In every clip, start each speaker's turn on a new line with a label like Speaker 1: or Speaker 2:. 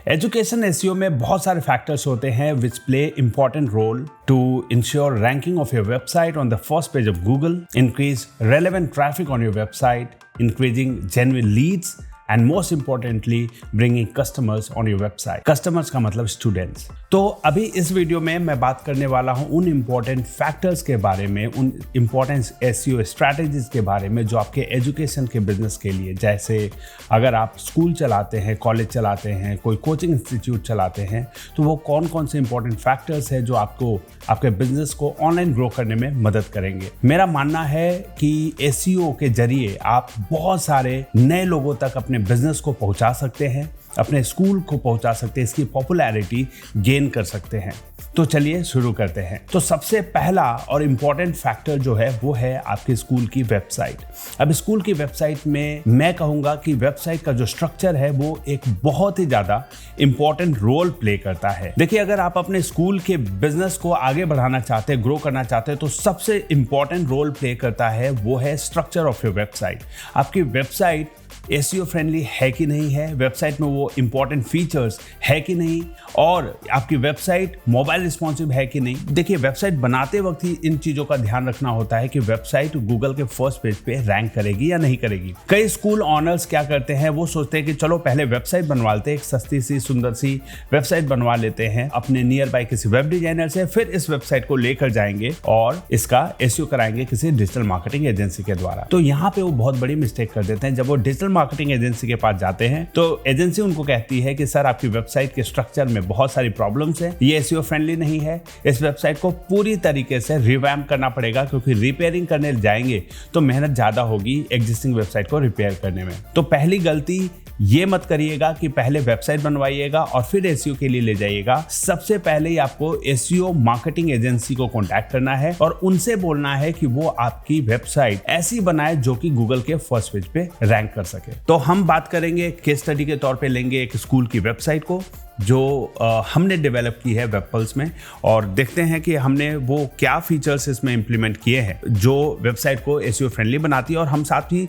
Speaker 1: Education SEO में बहुत सारे फैक्टर्स होते हैं which play important role to ensure ranking of your website on the first page of Google, increase relevant traffic on your website, increasing genuine leads, and most importantly bringing customers on your website. Customers का मतलब students. तो अभी इस video में मैं बात करने वाला हूं उन इम्पोर्टेंट फैक्टर्स के बारे में, उन इम्पोर्टेंट एसईओ स्ट्रैटेजीज के बारे में जो आपके एजुकेशन के बिजनेस के लिए, जैसे अगर आप स्कूल चलाते हैं, कॉलेज चलाते हैं, कोई कोचिंग इंस्टीट्यूट चलाते हैं, तो वो कौन कौन से इंपॉर्टेंट फैक्टर्स हैं जो आपको आपके बिजनेस को ऑनलाइन ग्रो करने में मदद करेंगे। मेरा मानना है कि एसईओ के जरिए आप बहुत सारे नए लोगों तक अपने बिजनेस को पहुंचा सकते हैं, अपने स्कूल को पहुंचा सकते हैं, इसकी पॉपुलैरिटी गेन कर सकते हैं। तो चलिए शुरू करते हैं। तो सबसे पहला और इम्पॉर्टेंट फैक्टर जो है वो है आपके स्कूल की वेबसाइट। अब स्कूल की वेबसाइट में मैं कहूँगा कि वेबसाइट का जो स्ट्रक्चर है वो एक बहुत ही ज़्यादा इम्पॉर्टेंट रोल प्ले करता है। देखिए, अगर आप अपने स्कूल के बिजनेस को आगे बढ़ाना चाहते हैं, ग्रो करना चाहते हैं, तो सबसे इम्पॉर्टेंट रोल प्ले करता है वो है स्ट्रक्चर ऑफ योर वेबसाइट। आपकी वेबसाइट एसईओ फ्रेंडली है कि नहीं है, वेबसाइट में वो इंपॉर्टेंट फीचर्स है कि नहीं, और आपकी वेबसाइट मोबाइल रिस्पॉन्सिव है कि नहीं। देखिए, वेबसाइट बनाते वक्त ही इन चीज़ों का ध्यान रखना होता है कि वेबसाइट गूगल के फर्स्ट पेज पे रैंक करेगी या नहीं करेगी। कई स्कूल ऑनर्स क्या करते हैं, वो सोचते हैं कि चलो पहले वेबसाइट बनवा लेते हैं, एक सस्ती सी सुंदर सी वेबसाइट बनवा लेते हैं अपने नियर बाय किसी वेब डिजाइनर से, फिर इस वेबसाइट को लेकर जाएंगे और इसका एसईओ कराएंगे किसी डिजिटल मार्केटिंग एजेंसी के द्वारा। तो यहाँ पे वो बहुत बड़ी मिस्टेक कर देते हैं। जब वो डिजिटल मार्केटिंग एजेंसी के पास जाते हैं तो एजेंसी उनको कहती है कि सर, आपकी वेबसाइट के स्ट्रक्चर में बहुत सारी प्रॉब्लम्स हैं, ये एसईओ फ्रेंडली नहीं है, इस वेबसाइट को पूरी तरीके से रिवैम्प करना पड़ेगा, क्योंकि रिपेयरिंग करने जाएंगे तो मेहनत ज्यादा होगी एग्जिस्टिंग वेबसाइट को रिपेयर करने में। तो पहली गलती ये मत करिएगा कि पहले वेबसाइट बनवाइएगा और फिर एसईओ के लिए ले जाइएगा। सबसे पहले ही आपको एसईओ मार्केटिंग एजेंसी को कांटेक्ट करना है और उनसे बोलना है कि वो आपकी वेबसाइट ऐसी बनाए जो कि गूगल के फर्स्ट पेज पे रैंक कर सके। तो हम बात करेंगे, केस स्टडी के तौर पे लेंगे एक स्कूल की वेबसाइट को जो हमने डेवलप की है वेबपल्स में, और देखते हैं कि हमने वो क्या फीचर्स इसमें इंप्लीमेंट किए हैं जो वेबसाइट को एसईओ फ्रेंडली बनाती है। और हम साथ ही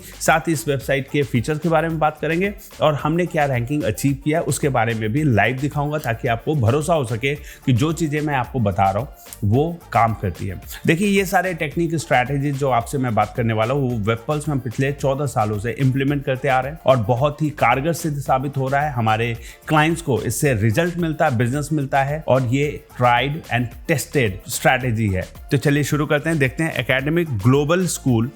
Speaker 1: इस वेबसाइट के फीचर्स के बारे में बात करेंगे और हमने क्या रैंकिंग अचीव किया उसके बारे में भी लाइव दिखाऊंगा, ताकि आपको भरोसा हो सके कि जो चीज़ें मैं आपको बता रहा हूँ वो काम करती है। देखिए, ये सारे टेक्निक स्ट्रैटेजी जो आपसे मैं बात करने वाला हूँ वो वेबपल्स में हम पिछले 14 सालों से इंप्लीमेंट करते आ रहे हैं और बहुत ही कारगर सिद्ध साबित हो रहा है। हमारे क्लाइंट्स को इससे रिजल्ट मिलता है, बिजनेस मिलता है, और ये ट्राइड एंड टेस्टेड स्ट्रैटेजी है। तो चलिए शुरू करते हैं। देखते हैं, एकेडमिक ग्लोबल स्कूल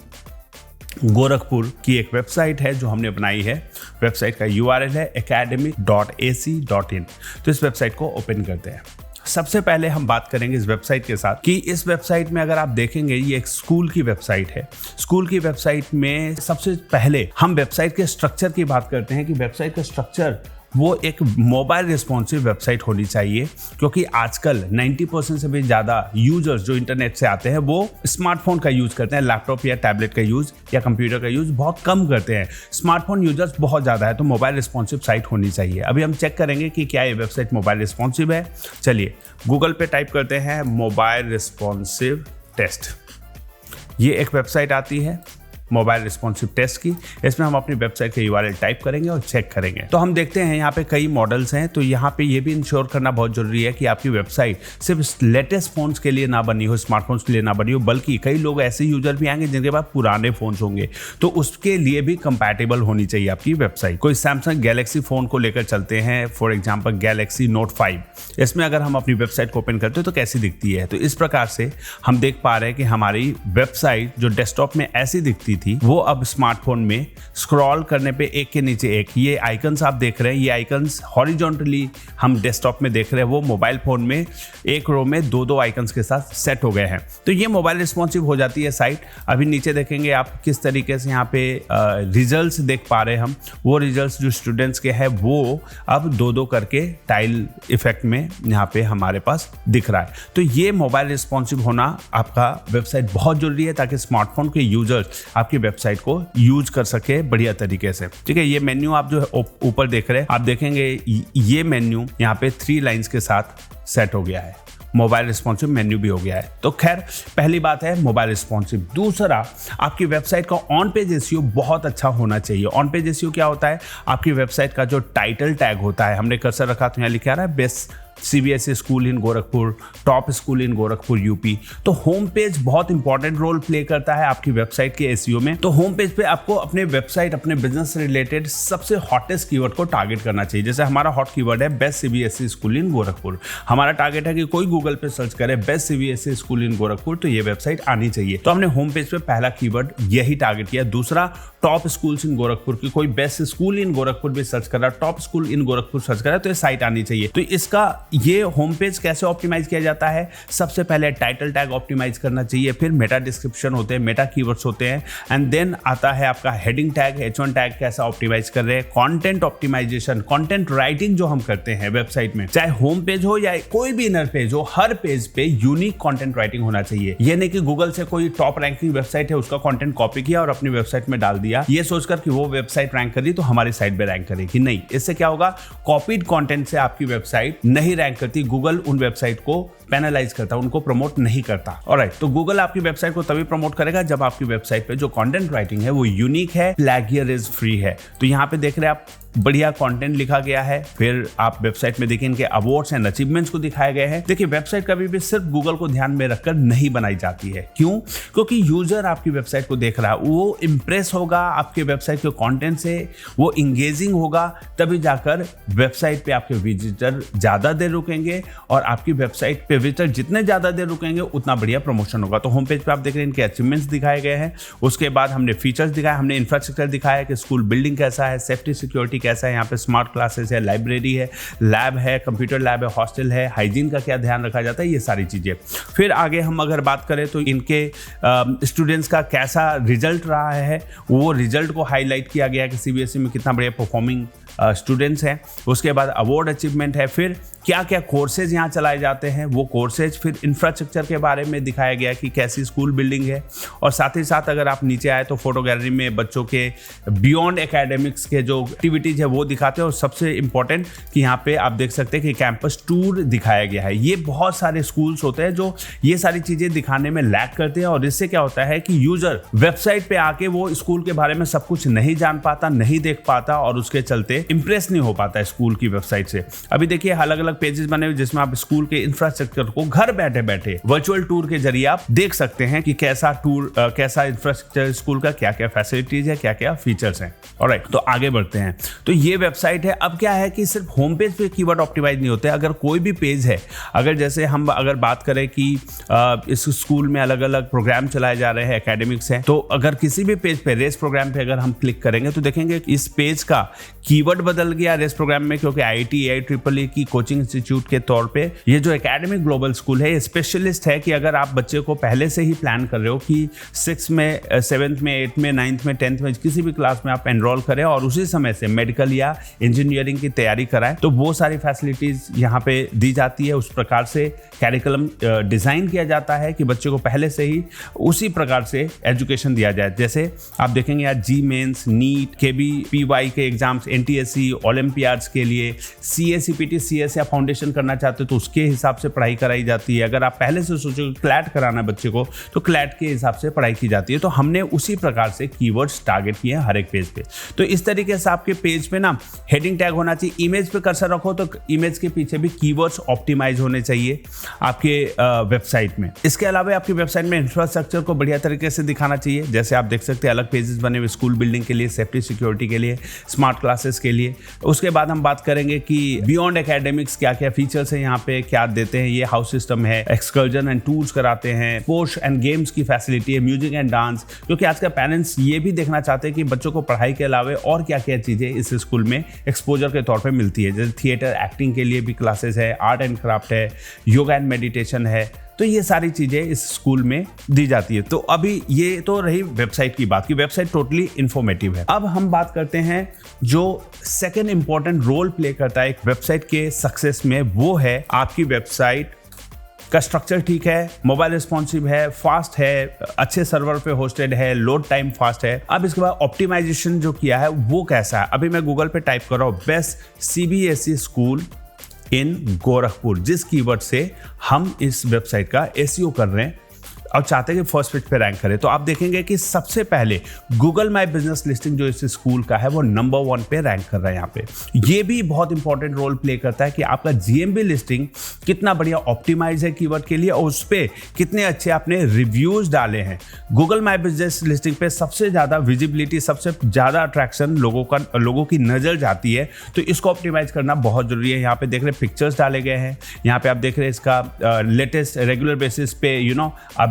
Speaker 1: गोरखपुर की एक वेबसाइट है जो हमने बनाई है। वेबसाइट का URL है academic.ac.in। तो इस वेबसाइट को ओपन करते हैं। सबसे पहले हम बात करेंगे इस वेबसाइट के साथ कि इस वेबसाइट में अगर आप देखेंगे, ये एक स्कूल की वेबसाइट है। स्कूल की वेबसाइट में सबसे पहले हम वेबसाइट के स्ट्रक्चर की बात करते हैं कि वेबसाइट का स्ट्रक्चर वो एक मोबाइल रिस्पॉन्सिव वेबसाइट होनी चाहिए, क्योंकि आजकल 90% से भी ज़्यादा यूजर्स जो इंटरनेट से आते हैं वो स्मार्टफोन का यूज़ करते हैं। लैपटॉप या टैबलेट का यूज़ या कंप्यूटर का यूज़ बहुत कम करते हैं। स्मार्टफोन यूजर्स बहुत ज़्यादा है, तो मोबाइल रिस्पॉन्सिव साइट होनी चाहिए। अभी हम चेक करेंगे कि क्या ये वेबसाइट मोबाइल रिस्पॉन्सिव है। चलिए गूगल पे टाइप करते हैं मोबाइल रिस्पॉन्सिव टेस्ट। ये एक वेबसाइट आती है मोबाइल रिस्पॉन्सिव टेस्ट की। इसमें हम अपनी वेबसाइट के URL टाइप करेंगे और चेक करेंगे। तो हम देखते हैं यहाँ पे कई मॉडल्स हैं। तो यहाँ पे ये भी इंश्योर करना बहुत जरूरी है कि आपकी वेबसाइट सिर्फ लेटेस्ट फोन्स के लिए ना बनी हो, स्मार्टफोन्स के लिए ना बनी हो, बल्कि कई लोग ऐसे यूजर भी आएंगे जिनके पास पुराने फोन्स होंगे, तो उसके लिए भी कंपैटिबल होनी चाहिए आपकी वेबसाइट। कोई सैमसंग गैलेक्सी फोन को लेकर चलते हैं, फॉर एग्जाम्पल गैलेक्सी नोट 5। इसमें अगर हम अपनी वेबसाइट को ओपन करते हैं तो कैसी दिखती है। तो इस प्रकार से हम देख पा रहे हैं कि हमारी वेबसाइट जो डेस्कटॉप में ऐसी दिखती थी वो अब स्मार्टफोन में स्क्रॉल करने पे एक के नीचे एक ये आइकन्स आप देख रहे हैं। ये आइकन्स हॉरिजॉन्टली हम डेस्कटॉप में देख रहे हैं, वो मोबाइल फोन में एक रो में दो आइकन्स के साथ सेट हो गए हैं। तो ये मोबाइल रिस्पॉन्सिव हो जाती है साइट। अभी नीचे देखेंगे आप किस तरीके से यहाँ पे रिजल्ट्स देख पा रहे हैं हम। वो रिजल्ट्स जो स्टूडेंट्स के हैं वो अब दो करके टाइल इफेक्ट में यहाँ पे हमारे पास दिख रहा है। तो ये मोबाइल रिस्पॉन्सिव होना आपका वेबसाइट बहुत जरूरी है, ताकि स्मार्टफोन के यूजर्स आपकी वेबसाइट को यूज कर सके बढ़िया तरीके से। ठीक है, ये मेन्यू आप जो है ऊपर देख रहे हैं, आप देखेंगे ये मेन्यू यहाँ पे 3 लाइंस के साथ सेट हो गया है। मोबाइल रिस्पॉन्सिव मेन्यू भी हो गया है। तो खैर पहली बात है मोबाइल रिस्पॉन्सिव। दूसरा, आपकी वेबसाइट का ऑन पेज एसईओ बहुत अच्छा होना चाहिए। ऑन पेज एसईओ क्या होता है? आपकी वेबसाइट का जो टाइटल टैग होता है, हमने कर्सर रखा तो यहाँ लिखा रहा है best CBSE school in Gorakhpur, top school in Gorakhpur UP. तो होम पेज बहुत इंपॉर्टेंट रोल प्ले करता है आपकी वेबसाइट के एसईओ में। तो होम पेज पे आपको अपने वेबसाइट, अपने बिजनेस से रिलेटेड सबसे हॉटेस्ट कीवर्ड को टारगेट करना चाहिए। जैसे हमारा हॉट कीवर्ड है best CBSE school in Gorakhpur. हमारा टारगेट है कि कोई गूगल पे सर्च करे best CBSE school in Gorakhpur तो ये वेबसाइट आनी चाहिए। तो हमने होम पेज पे पहला कीवर्ड यही टारगेट किया। दूसरा, टॉप स्कूल्स इन गोरखपुर की कोई बेस्ट स्कूल इन गोरखपुर भी सर्च कर रहा है, top school in Gorakhpur search कर रहा है तो ये साइट आनी चाहिए। तो इसका ये होम पेज कैसे ऑप्टिमाइज किया जाता है? सबसे पहले टाइटल टैग ऑप्टिमाइज करना चाहिए, फिर मेटा डिस्क्रिप्शन होते हैं, मेटा कीवर्ड्स होते हैं, एंड देन आता है आपका हेडिंग टैग, H1 टैग कैसा ऑप्टिमाइज कर रहे हैं, कंटेंट ऑप्टिमाइजेशन, कंटेंट राइटिंग जो हम करते हैं वेबसाइट में, चाहे होम पेज हो या कोई भी इनर पेज हो, हर पेज पे यूनिक कंटेंट राइटिंग होना चाहिए। ये नहीं कि गूगल से कोई टॉप रैंकिंग वेबसाइट है उसका कंटेंट कॉपी किया और अपनी वेबसाइट में डाल दिया, ये सोचकर कि वो वेबसाइट रैंक करी तो हमारी साइट पे रैंक करेगी। नहीं, इससे क्या होगा? कॉपीड कंटेंट से आपकी वेबसाइट नहीं रैंक करती। गूगल उन वेबसाइट को पेनलाइज करता है, उनको प्रमोट नहीं करता। ऑलराइट, तो गूगल आपकी वेबसाइट को तभी प्रमोट करेगा जब आपकी वेबसाइट पे जो कंटेंट राइटिंग है वो यूनिक है, प्लैगियरिज्म फ्री है। तो यहाँ पे देख रहे हैं आप बढ़िया कंटेंट लिखा गया है। फिर आप वेबसाइट में देखिए इनके अवार्ड्स एंड अचीवमेंट्स को दिखाए गए हैं। देखिए वेबसाइट कभी भी सिर्फ गूगल को ध्यान में रखकर नहीं बनाई जाती है। क्यों? क्योंकि यूजर आपकी वेबसाइट को देख रहा है, वो इंप्रेस होगा आपके वेबसाइट के कंटेंट से, वो इंगेजिंग होगा, तभी जाकर वेबसाइट पे आपके विजिटर ज्यादा देर रुकेंगे और आपकी वेबसाइट पे विजिटर जितने ज्यादा देर रुकेंगे उतना बढ़िया प्रमोशन होगा। तो होम पेज पे आप देख रहे हैं इनके अचीवमेंट्स दिखाए गए हैं। उसके बाद हमने फीचर्स दिखाए, हमने इंफ्रास्ट्रक्चर दिखाया कि स्कूल बिल्डिंग कैसा है, सेफ्टी सिक्योरिटी कैसा है, यहाँ पे स्मार्ट क्लासेस है, लाइब्रेरी है, लैब है, कंप्यूटर लैब है, हॉस्टल है, हाइजीन का क्या ध्यान रखा जाता है, ये सारी चीजें। फिर आगे हम अगर बात करें तो इनके स्टूडेंट्स का कैसा रिजल्ट रहा है, वो रिजल्ट को हाईलाइट किया गया कि CBSE में कितना बढ़िया परफॉर्मिंग स्टूडेंट्स हैं। उसके बाद अवार्ड अचीवमेंट है, फिर क्या क्या कोर्सेज यहाँ चलाए जाते हैं वो कोर्सेज, फिर इंफ्रास्ट्रक्चर के बारे में दिखाया गया कि कैसी स्कूल बिल्डिंग है, और साथ ही साथ अगर आप नीचे आए तो फोटो गैलरी में बच्चों के बियॉन्ड एकेडमिक्स के जो एक्टिविटीज है वो दिखाते हैं। और सबसे इंपॉर्टेंट कि यहाँ पे आप देख सकते हैं कि कैंपस टूर दिखाया गया है। ये बहुत सारे स्कूल्स होते हैं जो ये सारी चीजें दिखाने में लैग करते हैं, और इससे क्या होता है कि यूजर वेबसाइट पे आके वो स्कूल के बारे में सब कुछ नहीं जान पाता, नहीं देख पाता, और उसके चलते इंप्रेस नहीं हो पाता है स्कूल की वेबसाइट से। अभी देखिए अलग अलग पेजेस बने हुए जिसमें आप स्कूल के इंफ्रास्ट्रक्चर को घर बैठे बैठे वर्चुअल टूर के जरिए आप देख सकते हैं कि कैसा टूर, कैसा इंफ्रास्ट्रक्चर स्कूल का, क्या क्या फैसिलिटीज है, क्या क्या फीचर्स हैं। ऑलराइट, तो आगे बढ़ते हैं। तो ये वेबसाइट है। अब क्या है कि सिर्फ होम पेज पे कीवर्ड ऑप्टिमाइज नहीं होते, अगर कोई भी पेज है, अगर जैसे हम अगर बात करें कि इस स्कूल में अलग अलग प्रोग्राम चलाए जा रहे हैं, एकेडमिक्स हैं, तो अगर किसी भी पेज पे रेस प्रोग्राम पे अगर हम क्लिक करेंगे तो देखेंगे इस पेज का कीवर्ड बदल गया रेस प्रोग्राम में, क्योंकि IIT AIEEE की कोचिंग इंस्टीट्यूट के तौर पे ये जो एकेडमिक ग्लोबल स्कूल है, ये स्पेशलिस्ट है कि अगर आप बच्चे को पहले से ही प्लान कर रहे हो कि 6 में 7th में 8th में 9th में 10th में किसी भी क्लास में आप एनरोल करें और उसी समय से मेडिकल या इंजीनियरिंग की तैयारी कराएं, तो वो सारी फैसिलिटीज यहाँ पे दी जाती है। उस प्रकार से कैरिकुलम डिजाइन किया जाता है कि बच्चे को पहले से ही उसी प्रकार से एजुकेशन दिया जाए। जैसे आप देखेंगे यार जी मेंस, नीट, KBPY के एग्जाम्स, NTSC, ओलंपियाड्स के लिए, CA CPT CS या फाउंडेशन करना चाहते हो तो उसके हिसाब से पढ़ाई कराई जाती है। अगर आप पहले से सोचो क्लैट कराना बच्चे को तो क्लैट के हिसाब से पढ़ाई की जाती है। तो हमने उसी प्रकार से कीवर्ड्स टारगेट किए हैं हर एक पेज पे। तो इस तरीके से आपके पेज पे ना हेडिंग टैग होना चाहिए। इमेज पे कर्सर रखो तो इमेज के पीछे भी कीवर्ड्स ऑप्टिमाइज होने चाहिए आपके वेबसाइट में। इसके अलावा आपकी वेबसाइट में इंफ्रास्ट्रक्चर को बढ़िया तरीके से दिखाना चाहिए। जैसे आप देख सकते हैं अलग पेजेस बने हुए स्कूल बिल्डिंग के लिए, सेफ्टी सिक्योरिटी के लिए, स्मार्ट क्लासेस के लिए। उसके बाद हम बात करेंगे कि बियॉन्ड एकेडमिक्स क्या क्या फीचर्स है, यहाँ पे क्या देते हैं। ये हाउस सिस्टम है, एक्सकर्जन एंड टूर्स कराते हैं, स्पोर्ट्स एंड गेम्स की फैसिलिटी है, म्यूजिक एंड डांस, क्योंकि आज का पेरेंट्स ये भी देखना चाहते हैं कि बच्चों को पढ़ाई के अलावा और क्या क्या चीजें इस स्कूल में एक्सपोजर के तौर पे मिलती है। जैसे थिएटर, एक्टिंग के लिए भी क्लासेस है, आर्ट एंड क्राफ्ट है, योगा एंड मेडिटेशन है। तो ये सारी चीजें इस स्कूल में दी जाती है। तो अभी ये तो रही वेबसाइट की बात, की वेबसाइट टोटली इंफॉर्मेटिव है। अब हम बात करते हैं जो सेकंड इंपॉर्टेंट रोल प्ले करता है एक वेबसाइट के सक्सेस में, वो है आपकी वेबसाइट का स्ट्रक्चर ठीक है, मोबाइल रिस्पॉन्सिव है, फास्ट है, अच्छे सर्वर पे होस्टेड है, लोड टाइम फास्ट है। अब इसके बाद ऑप्टिमाइजेशन जो किया है वो कैसा है। अभी मैं गूगल पे टाइप कर रहा हूँ best CBSE school in Gorakhpur, जिस कीवर्ड से हम इस वेबसाइट का एसईओ कर रहे हैं और चाहते हैं कि फर्स्ट पेज पे रैंक करे। तो आप देखेंगे कि सबसे पहले गूगल माई बिजनेस लिस्टिंग जो इस स्कूल का है वो नंबर 1 पे रैंक कर रहा है यहाँ पे। ये भी बहुत इंपॉर्टेंट रोल प्ले करता है कि आपका जीएमबी लिस्टिंग कितना बढ़िया ऑप्टिमाइज है कीवर्ड के लिए और उस पर कितने अच्छे आपने रिव्यूज डाले हैं। गूगल माई बिजनेस लिस्टिंग पे सबसे ज़्यादा विजिबिलिटी, सबसे ज़्यादा अट्रैक्शन लोगों की नज़र जाती है, तो इसको ऑप्टिमाइज करना बहुत जरूरी है। यहाँ पे देख रहे पिक्चर्स डाले गए हैं, यहाँ पे आप देख रहे हैं इसका लेटेस्ट रेगुलर बेसिस पे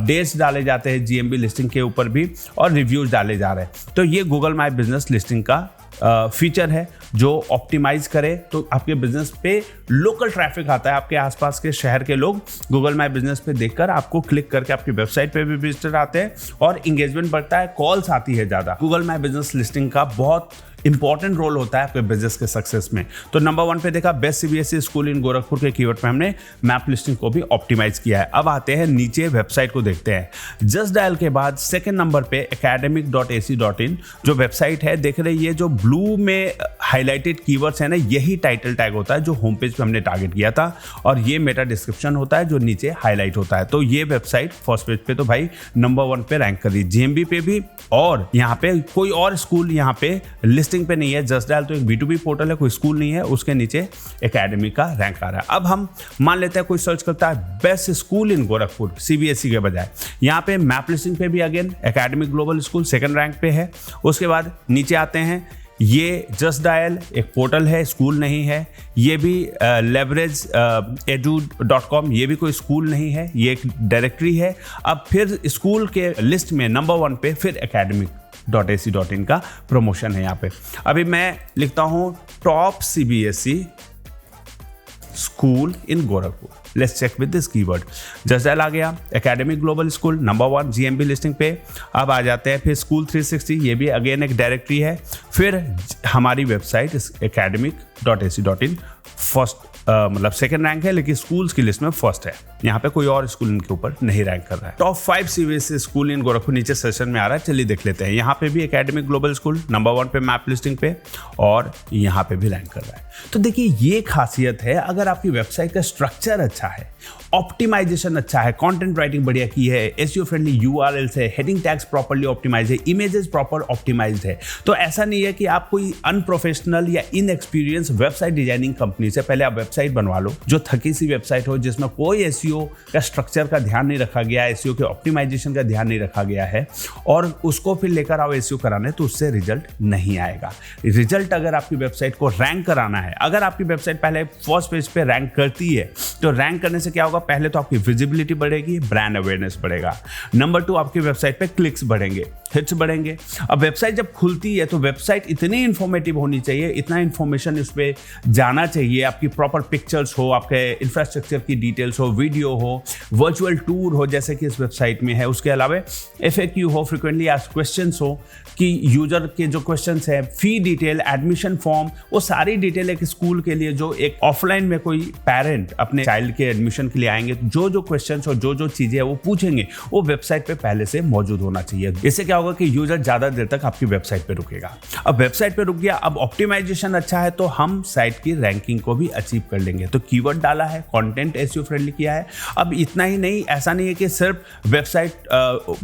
Speaker 1: अपडेट्स डाले जाते हैं जीएमबी लिस्टिंग के ऊपर भी और रिव्यूज डाले जा रहे हैं। तो ये गूगल माई बिजनेस लिस्टिंग का फीचर है जो ऑप्टिमाइज करे तो आपके बिजनेस पे लोकल ट्रैफिक आता है। आपके आसपास के शहर के लोग गूगल माई बिजनेस पे देखकर आपको क्लिक करके आपकी वेबसाइट पे भी विजिटर आते हैं और इंगेजमेंट बढ़ता है, कॉल्स आती है ज़्यादा। गूगल माई बिजनेस लिस्टिंग का बहुत इंपॉर्टेंट रोल होता है आपके बिजनेस के सक्सेस में। तो नंबर 1 पे देखा best CBSE school in Gorakhpur के कीवर्ड पे हमने मैप लिस्टिंग को भी ऑप्टिमाइज किया है। अब आते हैं नीचे वेबसाइट को देखते हैं। जस्ट डायल के बाद सेकंड नंबर पे academic.ac.in जो वेबसाइट है, देख रहे ये जो ब्लू में हाईलाइटेड कीवर्ड्स है ना, यही टाइटल टैग होता है जो होम पेज पे हमने टारगेट किया था और ये मेटा डिस्क्रिप्शन होता है जो नीचे हाईलाइट होता है। तो ये वेबसाइट फर्स्ट पेज पे तो भाई नंबर 1 पे रैंक कर रही, जीएमबी पे भी, और यहाँ पे कोई और स्कूल यहाँ पे लिस्टिंग पे नहीं है। जस्ट डायल तो एक B2B पोर्टल है, कोई स्कूल नहीं है, उसके नीचे एकेडमी का रैंक आ रहा है। अब हम मान लेते हैं कोई सर्च करता है best school in Gorakhpur CBSE के बजाय, यहाँ पे मैप लिस्टिंग पे भी again academic global school second rank पे है। उसके बाद नीचे आते हैं, ये जस्ट डायल एक पोर्टल है, स्कूल नहीं है। ये भी लेवरेज edu.com, ये भी कोई स्कूल नहीं है, ये एक डायरेक्टरी है। अब फिर स्कूल के लिस्ट में नंबर 1 पे फिर academic.ac.in का प्रमोशन है यहाँ पे। अभी मैं लिखता हूँ top CBSE school in Gorakhpur, let's check with this keyword. Just dial आ गया, academic global school number 1 GMB listing पे। अब आ जाते हैं फिर स्कूल 360, ये भी अगेन एक डायरेक्टरी है। फिर हमारी वेबसाइट academic.ac.in फर्स्ट मतलब सेकंड रैंक है, लेकिन स्कूल्स की लिस्ट में फर्स्ट है। यहाँ पे कोई और स्कूल इनके ऊपर नहीं रैंक कर रहा है। Top 5 CBSE school in Gorakhpur नीचे सेशन में आ रहा है, चलिए देख लेते हैं। यहाँ पे भी एकेडमिक ग्लोबल स्कूल नंबर 1 पे मैप लिस्टिंग पे और यहाँ पे भी रैंक कर रहा है। तो देखिए ये खासियत है, अगर आपकी वेबसाइट का स्ट्रक्चर अच्छा है, ऑप्टिमाइजेशन अच्छा है, कंटेंट राइटिंग बढ़िया की है, एसईओ फ्रेंडली यूआरएल्स है, हेडिंग टैग्स प्रॉपर्ली ऑप्टिमाइज है, इमेजेस प्रॉपर ऑप्टिमाइज्ड है, तो ऐसा नहीं है कि आप कोई अनप्रोफेशनल या इनएक्सपीरियंस वेबसाइट डिजाइनिंग कंपनी से पहले आप वेबसाइट बनवा लो जो थकी सी वेबसाइट हो, जिसमें कोई एसईओ का स्ट्रक्चर का ध्यान नहीं रखा गया, एसईओ के ऑप्टिमाइजेशन का ध्यान नहीं रखा गया है, और उसको फिर लेकर आओ एसईओ कराने, तो उससे रिजल्ट नहीं आएगा। रिजल्ट अगर आपकी वेबसाइट को रैंक कराना है, अगर आपकी वेबसाइट पहले फर्स्ट पेज पे रैंक करती है, तो रैंक करने से क्या होगा, पहले तो आपकी विजिबिलिटी बढ़ेगी, ब्रांड अवेयरनेस बढ़ेगा। नंबर 2, आपकी वेबसाइट पे क्लिक्स बढ़ेंगे, हिट्स बढ़ेंगे। अब वेबसाइट जब खुलती है तो वेबसाइट इतनी इंफॉर्मेटिव होनी चाहिए, इतना इंफॉर्मेशन उस पर जाना चाहिए, आपकी प्रॉपर पिक्चर्स हो, आपके इंफ्रास्ट्रक्चर की डिटेल्स हो, वीडियो हो, वर्चुअल टूर हो जैसे कि इस वेबसाइट में है, उसके अलावा FAQ हो, फ्रिक्वेंटली आस्क्ड क्वेश्चंस हो, कि यूजर के जो क्वेश्चंस है, फी डिटेल, एडमिशन फॉर्म, वो सारी डिटेल एक स्कूल के लिए, जो एक ऑफलाइन में कोई पेरेंट अपने चाइल्ड के एडमिशन के लिए आएंगे, जो जो क्वेश्चंस और जो जो चीजें है वो पूछेंगे, वो वेबसाइट पे पहले से मौजूद होना चाहिए। इससे क्या होगा कि यूजर ज्यादा देर तक आपकी वेबसाइट पे रुकेगा। अब वेबसाइट पे रुक गया, अब ऑप्टिमाइजेशन अच्छा है तो हम साइट की रैंकिंग को भी अचीव कर लेंगे। तो कीवर्ड डाला है, कंटेंट एसईओ फ्रेंडली किया है। अब इतना ही नहीं, ऐसा नहीं है कि सिर्फ वेबसाइट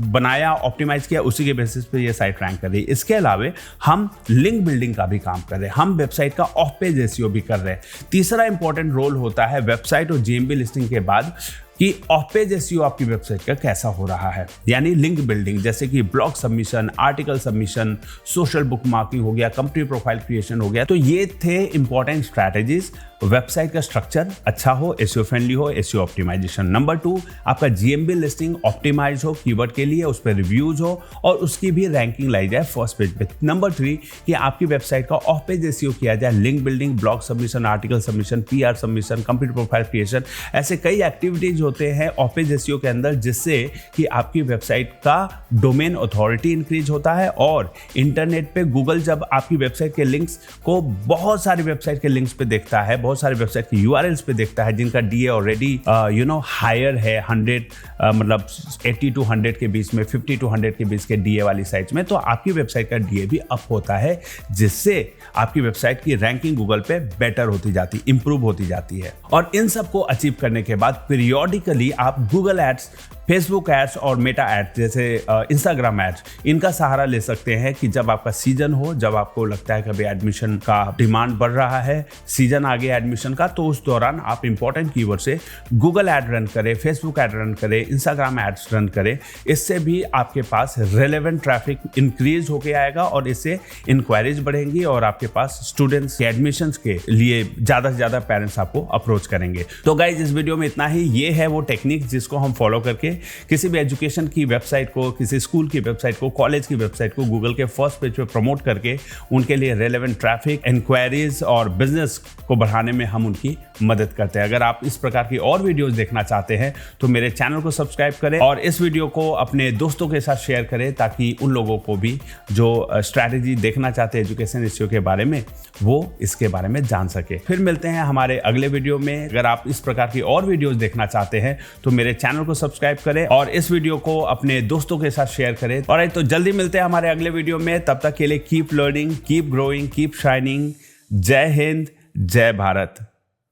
Speaker 1: बनाया, ऑप्टिमाइज किया, उसी के बेसिस पे ये साइट रैंक कर रही है। इसके अलावा हम लिंक बिल्डिंग का भी काम कर रहे हैं, हम वेबसाइट का ऑफ पेज एसईओ भी कर रहे हैं। तीसरा इंपॉर्टेंट रोल होता है वेबसाइट और जीएमबी लिस्टिंग के बाद कि ऑफ पेज एसईओ आपकी वेबसाइट का कैसा हो रहा है, यानी लिंक बिल्डिंग, जैसे कि blog submission, article submission, social book marking हो गया, कंपनी प्रोफाइल क्रिएशन हो गया। तो ये थे इंपॉर्टेंट स्ट्रैटेजीज। वेबसाइट का स्ट्रक्चर अच्छा हो, एसईओ फ्रेंडली हो, एसईओ ऑप्टिमाइजेशन। नंबर 2, आपका जीएमबी लिस्टिंग ऑप्टिमाइज हो, कीवर्ड के लिए उस पर रिव्यूज हो और उसकी भी रैंकिंग लाई जाए फर्स्ट पेज पे। नंबर 3, कि आपकी वेबसाइट का ऑफ पेज एसईओ किया जाए, link building, blog submission, article submission, PR submission, company profile creation, ऐसे कई एक्टिविटीज होते हैं ऑफ पेज एसईओ के अंदर, जिससे कि आपकी वेबसाइट का डोमेन अथॉरिटी इंक्रीज होता है और इंटरनेट पे गूगल जब आपकी वेबसाइट के लिंक्स को बहुत सारी वेबसाइट के लिंक्स पे देखता है, बहुत सारी वेबसाइट की यूआरएल्स पे देखता है जिनका डीए ऑलरेडी हायर है 100 मतलब 80 to 100 के बीच में, 50 to 100 के बीच के डीए वाली साइट्स में, तो आपकी वेबसाइट का डीए भी अप होता है, जिससे आपकी वेबसाइट की रैंकिंग गूगल पे बेटर होती जाती, इंप्रूव होती जाती है। और इन सबको अचीव करने के बाद पीरियोडिकली आप गूगल एड्स, फेसबुक एड्स और मेटा एड्स जैसे इंस्टाग्राम एड्स, इनका सहारा ले सकते हैं कि जब आपका सीजन हो, जब आपको लगता है कि अभी एडमिशन का डिमांड बढ़ रहा है, सीजन आ गया एडमिशन का, तो उस दौरान आप इंपॉर्टेंट कीवर्ड से गूगल एड रन करें, फेसबुक एड रन करें, इंस्टाग्राम एड्स रन करें। इससे भी आपके पास रेलेवेंट ट्रैफिक इंक्रीज होके आएगा और इससे इंक्वायरीज बढ़ेंगी और आपके पास स्टूडेंट्स के एडमिशन के लिए ज़्यादा से ज़्यादा पेरेंट्स आपको अप्रोच करेंगे। तो गाइज इस वीडियो में इतना ही। ये है वो टेक्निक जिसको हम फॉलो करके किसी भी एजुकेशन की वेबसाइट को, किसी स्कूल की वेबसाइट को, कॉलेज की वेबसाइट को गूगल के फर्स्ट पेज पे प्रमोट करके उनके लिए रेलेवेंट ट्रैफिक, इंक्वायरीज और बिजनेस को बढ़ाने में हम उनकी मदद करते हैं। अगर आप इस प्रकार की और वीडियोस देखना चाहते हैं तो मेरे चैनल को सब्सक्राइब करें और इस वीडियो को अपने दोस्तों के साथ शेयर करें, ताकि उन लोगों को भी जो स्ट्रैटेजी देखना चाहते हैं एजुकेशन इश्यू के बारे में, वो इसके बारे में जान सके। फिर मिलते हैं हमारे अगले वीडियो में। अगर आप इस प्रकार की और वीडियोस देखना चाहते हैं तो मेरे चैनल को सब्सक्राइब करें और इस वीडियो को अपने दोस्तों के साथ शेयर करें। और तो जल्दी मिलते हैं हमारे अगले वीडियो में। तब तक के लिए keep learning, keep growing, keep shining. जय हिंद, जय भारत।